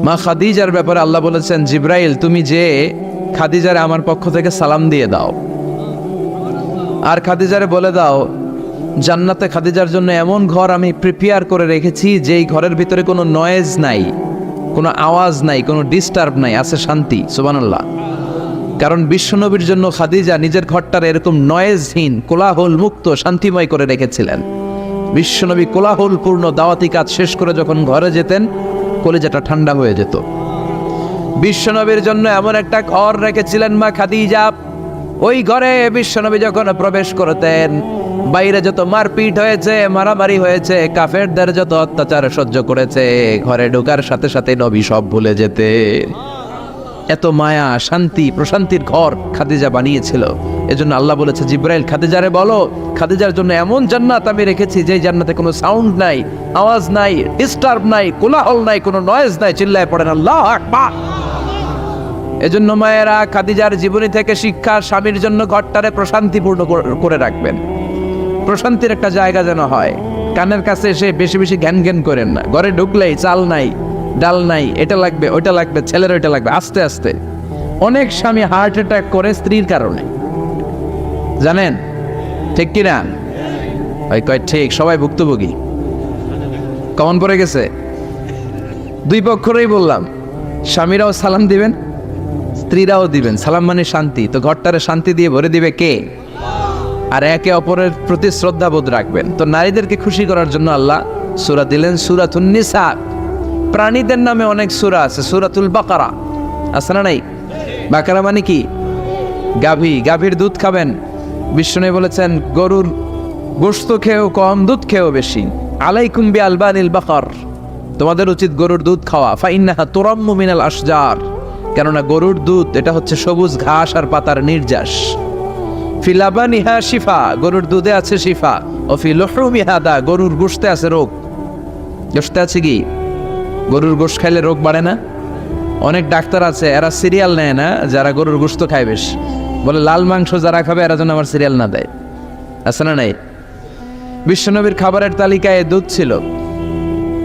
মা খাদিজার ব্যাপারে আল্লাহ বলেছেন, জিব্রাইল তুমি যে খাদিজারে আমার পক্ষ থেকে সালাম দিয়ে দাও, আর খাদিজারে বলে দাও জান্নাতে খাদিজার জন্য এমন ঘর আমি প্রিপেয়ার করে রেখেছি যেই ঘরের ভিতরে কোনো নয়েজ নাই, কোনো আওয়াজ নাই, কোনো ডিস্টার্ব নাই, আছে শান্তি। সুবহানাল্লাহ। কারণ বিশ্বনবীর জন্য খাদিজা নিজের ঘরটার এরকম নয়েজহীন, কোলাহল মুক্ত, শান্তিময় করে রেখেছিলেন। বিশ্বনবী কোলাহলপূর্ণ দাওয়াতি কাজ শেষ করে যখন ঘরে যেতেন, কলিজাটা ঠান্ডা হয়ে যেত। বিশ্বনবীর জন্য এমন একটা ঘর রেখেছিলেন মা খাদিজা, ওই ঘরে বিশ্বনবী যখন প্রবেশ করতেন, বাইরে যত মারপিট হয়েছে, মারামারি হয়েছে, কাফেরদের যত অত্যাচার সহ্য করেছে, ঘরে ঢোকার সাথে সাথে নবী সব ভুলে যেতে। এত মায়া, শান্তি, প্রশান্তির ঘর খাদিজা বানিয়েছিল। এজন্য আল্লাহ বলেছে, জিব্রাইল খাদিজারে বলো, খাদিজার জন্য এমন জান্নাত আমি রেখেছি যে জান্নাতে কোনো সাউন্ড নাই, আওয়াজ নাই, ডিস্টার্ব নাই, কোলাহল নাই, কোনো নয়েজ নাই। চিল্লায় পড়েন আল্লাহু আকবার। এজন্য মায়েরা খাদিজার জীবনী থেকে শিক্ষা, স্বামীর জন্য ঘরটারে প্রশান্তিপূর্ণ করে রাখবেন। প্রশান্তির একটা জায়গা যেন হয়। কানের কাছে এসে বেশি বেশি ঘ্যান ঘ্যান করেন না। ঘরে ঢুকলেই চাল নাই, ডাল নাই, এটা লাগবে, ওইটা লাগবে, ছেলের ওইটা লাগবে। আস্তে আস্তে অনেক স্বামী হার্ট অ্যাটাক করে স্ত্রীর কারণে, জানেন ঠিক কিনা? ওই কয় ঠিক, সবাই ভুক্তভোগী। কমন পড়ে গেছে। দুই পক্ষরেই বললাম, স্বামীরাও সালাম দিবেন, স্ত্রীরাও দিবেন। সালাম মানে শান্তি, তো ঘরটারে শান্তি দিয়ে ভরে দিবে কে? আর একে অপরের প্রতি শ্রদ্ধাবোধ রাখবেন। তো নারীদেরকে খুশি করার জন্য আল্লাহ সূরা দিলেন, সূরাতুন নিসা। প্রাণীদের নামে অনেক সূরা আছে, সূরাতুল বাকারা আছে না নাই? বাকারা মানে কি? গাভী, গাভীর দুধ খাবেন। বিষ্ণু বলেছেন গরুর গোশত খেয়েও কম, দুধ খেয়েও বেশি। আলাইকুম বি আলবানিল বাকার, তোমাদের উচিত গরুর দুধ খাওয়া। ফাইন্নাহা তুরাম্মু মিনাল আশজার, কেননা গরুর দুধ এটা হচ্ছে সবুজ ঘাস আর পাতার নির্যাস। ফি লাবানিহা শিফা, গরুর দুধে আছে শিফা। ও ফি লুহুমিহা দা, গরুর গোশতে আছে রোগ। গোশতে আছে কি? গরুর গোশত খাইলে রোগ বাড়ে না? অনেক ডাক্তার আছে, এরা সিরিয়াল নেয় না, যারা গরুর গোশত খায় বেশ, বলে লাল মাংস যারা খাবে এরা যেন আমার সিরিয়াল না দেয়। আছে না নাই? বিশ্বনবীর খাবারের তালিকায় দুধ ছিল।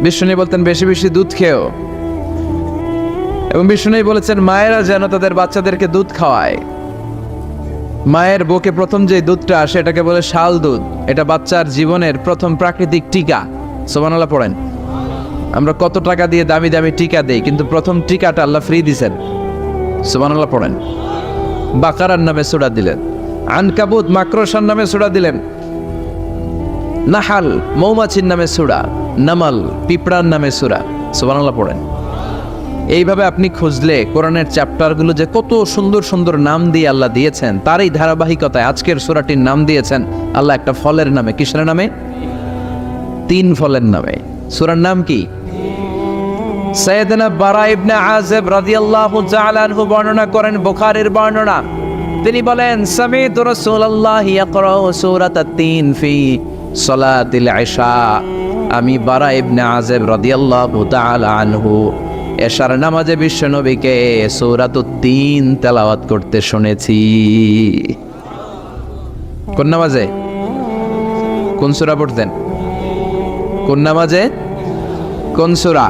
বিশ্বনবী বলতেন বেশি বেশি দুধ খেও। এবং বিষ্ণু বলেছেন মায়েরা যেন তাদের বাচ্চাদেরকে দুধ খাওয়ায়। মায়ের বুকে প্রথম যে দুধটা আসে এটাকে বলে শাল দুধ। এটা বাচ্চার জীবনের প্রথম প্রাকৃতিক টিকা। সুবহানাল্লাহ পড়েন। আমরা কত টাকা দিয়ে দামি দামি টিকা দেই, কিন্তু প্রথম টিকাটা আল্লাহ ফ্রি দিয়েছেন। সুবহানাল্লাহ পড়েন। বাকারার নামে সূরা দিলেন, আনকাবুত মাকড়সার নামে সূরা দিলেন, নাহাল মৌমাছির নামে সূরা, নামাল পিঁপড়ার নামে সূরা। সুবহানাল্লাহ পড়েন। এইভাবে আপনি খুঁজলে কোরআনের চ্যাপ্টারগুলো যে কত সুন্দর সুন্দর নাম দিয়ে আল্লাহ দিয়েছেন, তার এই ধারাবাহিকতায় আজকের সূরাটির নাম দিয়েছেন আল্লাহ একটা ফলের নামে। কিসের নামে? 3 ফলের নামে। সূরার নাম কি? সাইয়েদনা বারা ইবনে আযিব রাদিয়াল্লাহু তাআলা আনহু বর্ণনা করেন, বুখারীর বর্ণনা। তিনি বলেন, সামি'তু রাসূলুল্লাহ ইয়াকরাউ সূরাতাত তিন ফি সালাতিল ইশা। আমি বারা ইবনে আযিব রাদিয়াল্লাহু তাআলা আনহু এশার নামাজে বিশ্বনবীকে সূরাতুত তিন তেলাওয়াত করতে শুনেছি। কোন নামাজে? কোন সূরা পড়তেন? কোন নামাজে? কোন সূরা?